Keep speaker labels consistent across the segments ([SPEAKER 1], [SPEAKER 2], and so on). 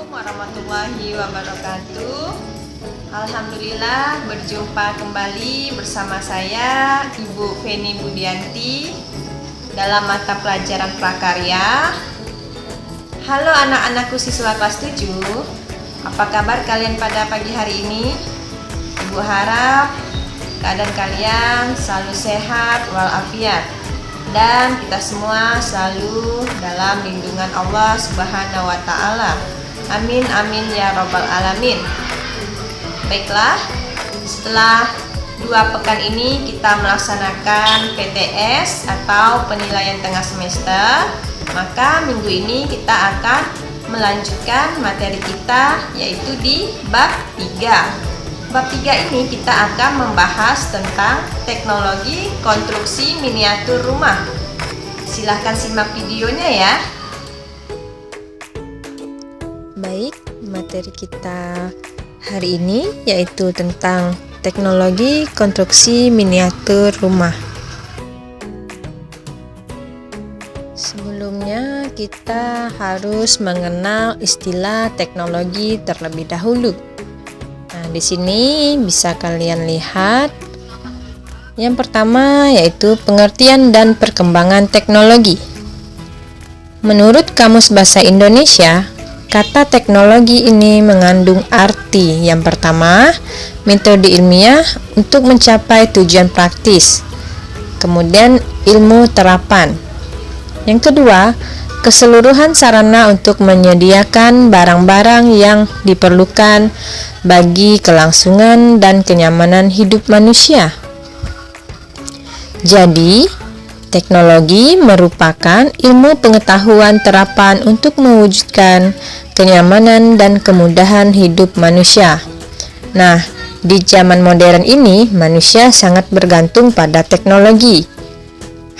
[SPEAKER 1] Assalamualaikum warahmatullahi wabarakatuh. Alhamdulillah berjumpa kembali bersama saya Ibu Feni Budianti dalam mata pelajaran prakarya. Halo anak-anakku siswa kelas 7, apa kabar kalian pada pagi hari ini? Ibu harap keadaan kalian selalu sehat walafiat dan kita semua selalu dalam lindungan Allah Subhanahu wa Ta'ala. Amin amin ya robbal alamin. Baiklah, setelah 2 pekan ini kita melaksanakan PTS atau penilaian tengah semester, maka minggu ini kita akan melanjutkan materi kita yaitu di bab 3. Bab 3 ini kita akan membahas tentang teknologi konstruksi miniatur rumah. Silahkan simak videonya ya.
[SPEAKER 2] Baik, materi kita hari ini yaitu tentang teknologi konstruksi miniatur rumah. Sebelumnya kita harus mengenal istilah teknologi terlebih dahulu. Nah, di sini bisa kalian lihat. Yang pertama yaitu pengertian dan perkembangan teknologi. Menurut Kamus Bahasa Indonesia, kata teknologi ini mengandung arti yang pertama, metode ilmiah untuk mencapai tujuan praktis. Kemudian ilmu terapan. Yang kedua, keseluruhan sarana untuk menyediakan barang-barang yang diperlukan bagi kelangsungan dan kenyamanan hidup manusia. Jadi, teknologi merupakan ilmu pengetahuan terapan untuk mewujudkan kenyamanan dan kemudahan hidup manusia. Nah, di zaman modern ini, manusia sangat bergantung pada teknologi.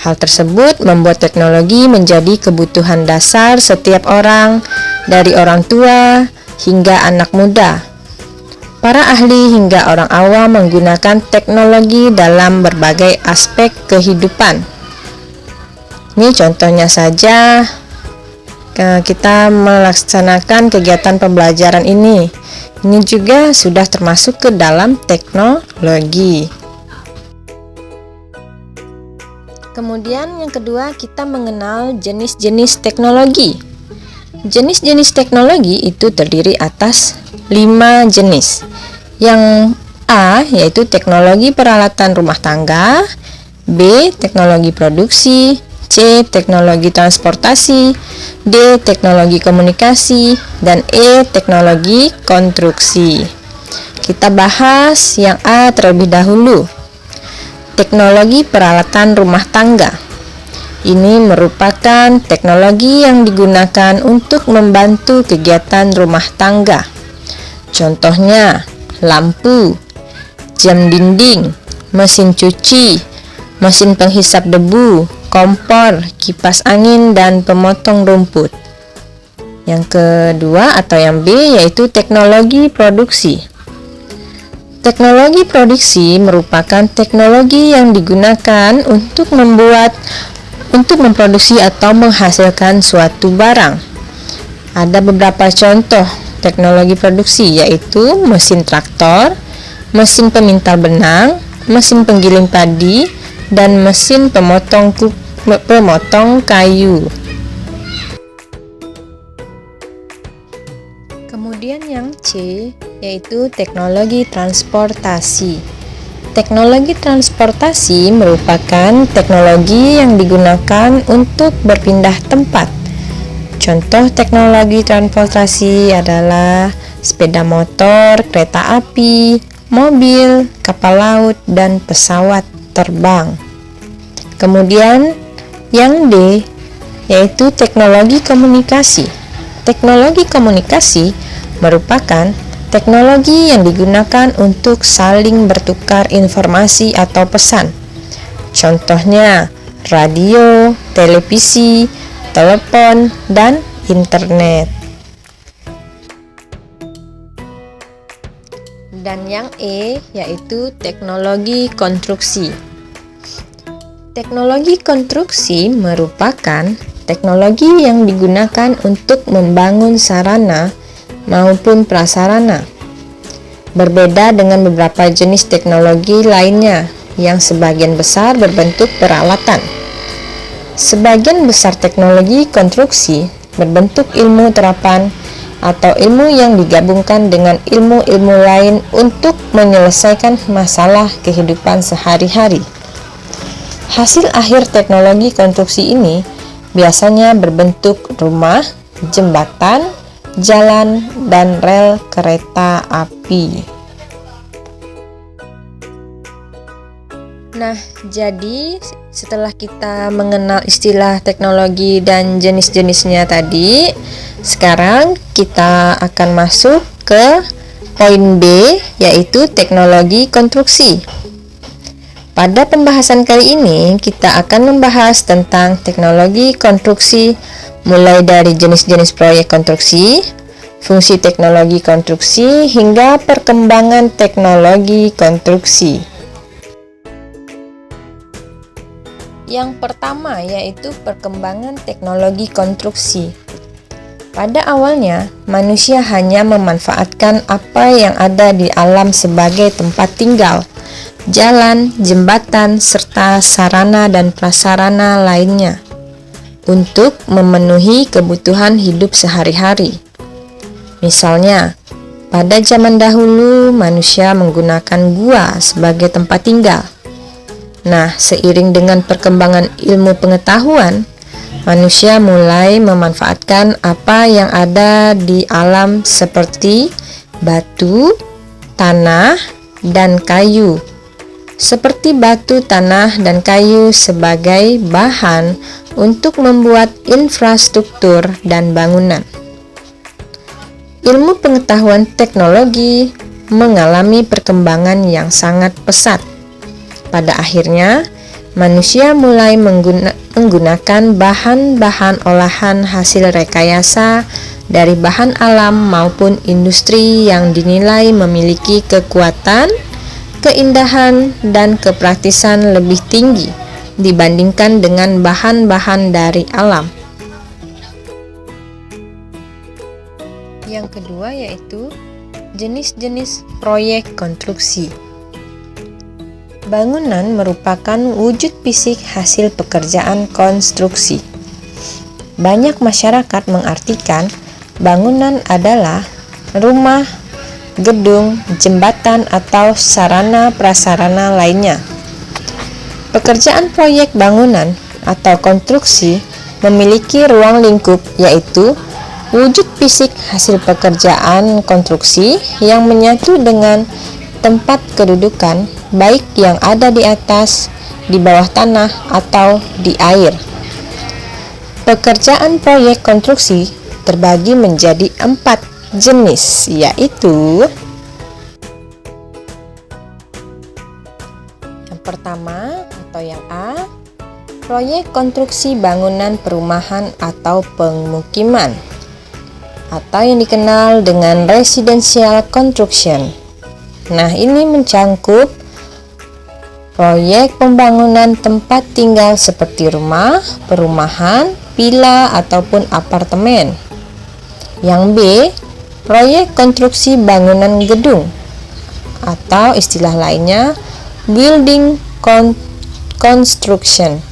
[SPEAKER 2] Hal tersebut membuat teknologi menjadi kebutuhan dasar setiap orang, dari orang tua hingga anak muda. Para ahli hingga orang awam menggunakan teknologi dalam berbagai aspek kehidupan. Ini contohnya saja, kita melaksanakan kegiatan pembelajaran ini. Ini juga sudah termasuk ke dalam teknologi. Kemudian yang kedua, kita mengenal jenis-jenis teknologi. Jenis-jenis teknologi itu terdiri atas 5 jenis. Yang A yaitu teknologi peralatan rumah tangga, B teknologi produksi, C teknologi transportasi, D teknologi komunikasi, dan E teknologi konstruksi. Kita bahas yang A terlebih dahulu. Teknologi peralatan rumah tangga. Ini merupakan teknologi yang digunakan untuk membantu kegiatan rumah tangga. Contohnya, lampu, jam dinding, mesin cuci, mesin penghisap debu, kompor, kipas angin, dan pemotong rumput. Yang kedua atau yang B yaitu teknologi produksi. Teknologi produksi merupakan teknologi yang digunakan untuk memproduksi atau menghasilkan suatu barang. Ada beberapa contoh teknologi produksi yaitu mesin traktor, mesin pemintal benang, mesin penggiling padi, dan mesin pemotong kayu. Kemudian yang C yaitu teknologi transportasi. Teknologi transportasi merupakan teknologi yang digunakan untuk berpindah tempat. Contoh teknologi transportasi adalah sepeda motor, kereta api, mobil, kapal laut, dan pesawat terbang. Kemudian yang D yaitu teknologi komunikasi. Teknologi komunikasi merupakan teknologi yang digunakan untuk saling bertukar informasi atau pesan. Contohnya radio, televisi, telepon, dan internet. Dan yang E yaitu teknologi konstruksi. Teknologi konstruksi merupakan teknologi yang digunakan untuk membangun sarana maupun prasarana. Berbeda dengan beberapa jenis teknologi lainnya yang sebagian besar berbentuk peralatan. Sebagian besar teknologi konstruksi berbentuk ilmu terapan atau ilmu yang digabungkan dengan ilmu-ilmu lain untuk menyelesaikan masalah kehidupan sehari-hari. Hasil akhir teknologi konstruksi ini biasanya berbentuk rumah, jembatan, jalan, dan rel kereta api. Nah, jadi setelah kita mengenal istilah teknologi dan jenis-jenisnya tadi, sekarang kita akan masuk ke poin B, yaitu teknologi konstruksi. Pada pembahasan kali ini, kita akan membahas tentang teknologi konstruksi, mulai dari jenis-jenis proyek konstruksi, fungsi teknologi konstruksi, hingga perkembangan teknologi konstruksi. Yang pertama yaitu perkembangan teknologi konstruksi. Pada awalnya, manusia hanya memanfaatkan apa yang ada di alam sebagai tempat tinggal, jalan, jembatan, serta sarana dan prasarana lainnya untuk memenuhi kebutuhan hidup sehari-hari. Misalnya, pada zaman dahulu manusia menggunakan gua sebagai tempat tinggal. Nah, seiring dengan perkembangan ilmu pengetahuan, manusia mulai memanfaatkan apa yang ada di alam seperti batu, tanah, dan kayu. Seperti batu, tanah, dan kayu sebagai bahan untuk membuat infrastruktur dan bangunan. Ilmu pengetahuan teknologi mengalami perkembangan yang sangat pesat. Pada akhirnya, manusia mulai menggunakan bahan-bahan olahan hasil rekayasa dari bahan alam maupun industri yang dinilai memiliki kekuatan, keindahan, dan kepraktisan lebih tinggi dibandingkan dengan bahan-bahan dari alam. Yang kedua yaitu jenis-jenis proyek konstruksi. Bangunan merupakan wujud fisik hasil pekerjaan konstruksi. Banyak masyarakat mengartikan bangunan adalah rumah, gedung, jembatan, atau sarana prasarana lainnya. Pekerjaan proyek bangunan atau konstruksi memiliki ruang lingkup, yaitu wujud fisik hasil pekerjaan konstruksi yang menyatu dengan tempat kedudukan, baik yang ada di atas, di bawah tanah, atau di air. Pekerjaan proyek konstruksi terbagi menjadi 4 jenis, yaitu yang pertama atau yang A, proyek konstruksi bangunan perumahan atau pemukiman, atau yang dikenal dengan residential construction. Nah, ini mencangkup proyek pembangunan tempat tinggal seperti rumah, perumahan, villa, ataupun apartemen. Yang B, proyek konstruksi bangunan gedung, atau istilah lainnya building construction.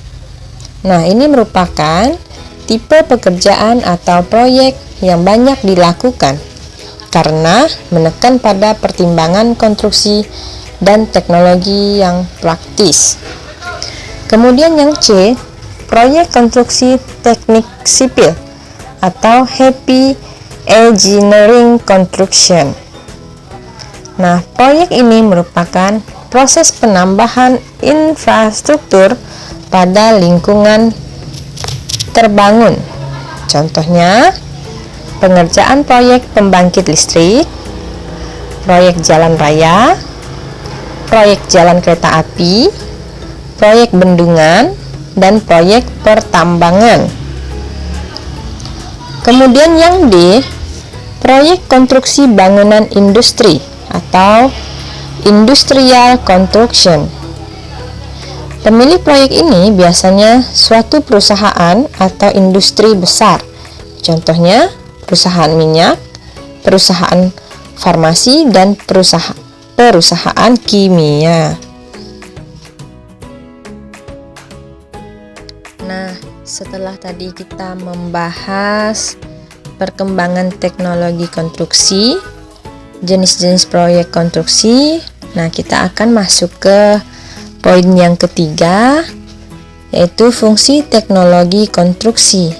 [SPEAKER 2] Nah, ini merupakan tipe pekerjaan atau proyek yang banyak dilakukan karena menekan pada pertimbangan konstruksi dan teknologi yang praktis. Kemudian yang C, proyek konstruksi teknik sipil atau heavy engineering construction. Nah, proyek ini merupakan proses penambahan infrastruktur pada lingkungan terbangun. Contohnya, pengerjaan proyek pembangkit listrik, proyek jalan raya, proyek jalan kereta api, proyek bendungan, dan proyek pertambangan. Kemudian yang D, proyek konstruksi bangunan industri atau industrial construction. Pemilik proyek ini biasanya suatu perusahaan atau industri besar. Contohnya, perusahaan minyak, perusahaan farmasi dan perusahaan kimia. Nah, setelah tadi kita membahas perkembangan teknologi konstruksi, jenis-jenis proyek konstruksi, nah kita akan masuk ke poin yang ketiga, yaitu fungsi teknologi konstruksi.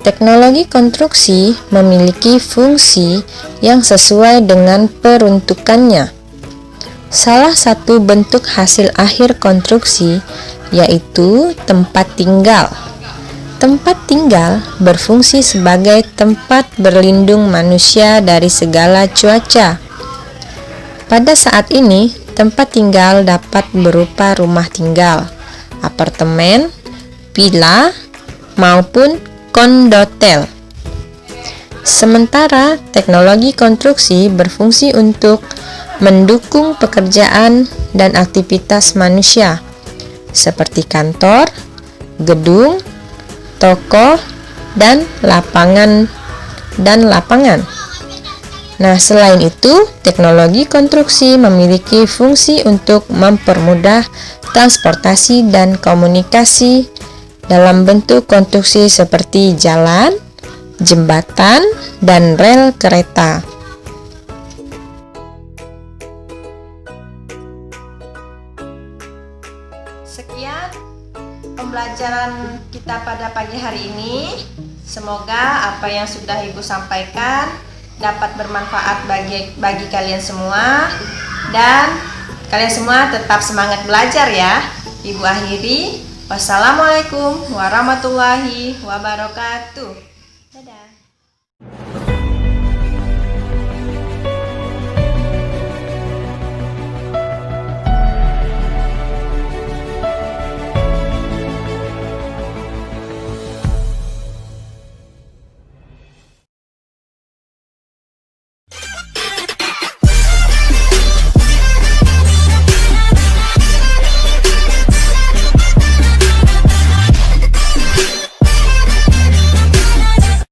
[SPEAKER 2] Teknologi konstruksi memiliki fungsi yang sesuai dengan peruntukannya. Salah satu bentuk hasil akhir konstruksi yaitu tempat tinggal. Tempat tinggal berfungsi sebagai tempat berlindung manusia dari segala cuaca. Pada saat ini, tempat tinggal dapat berupa rumah tinggal, apartemen, villa, maupun kondotel. Sementara teknologi konstruksi berfungsi untuk mendukung pekerjaan dan aktivitas manusia, seperti kantor, gedung, toko, dan lapangan. Nah, selain itu, teknologi konstruksi memiliki fungsi untuk mempermudah transportasi dan komunikasi dalam bentuk konstruksi seperti jalan, jembatan, dan rel kereta.
[SPEAKER 1] Sekian pembelajaran kita pada pagi hari ini. Semoga apa yang sudah Ibu sampaikan dapat bermanfaat bagi kalian semua, dan kalian semua tetap semangat belajar ya. Ibu akhiri, wassalamualaikum warahmatullahi wabarakatuh. Dadah.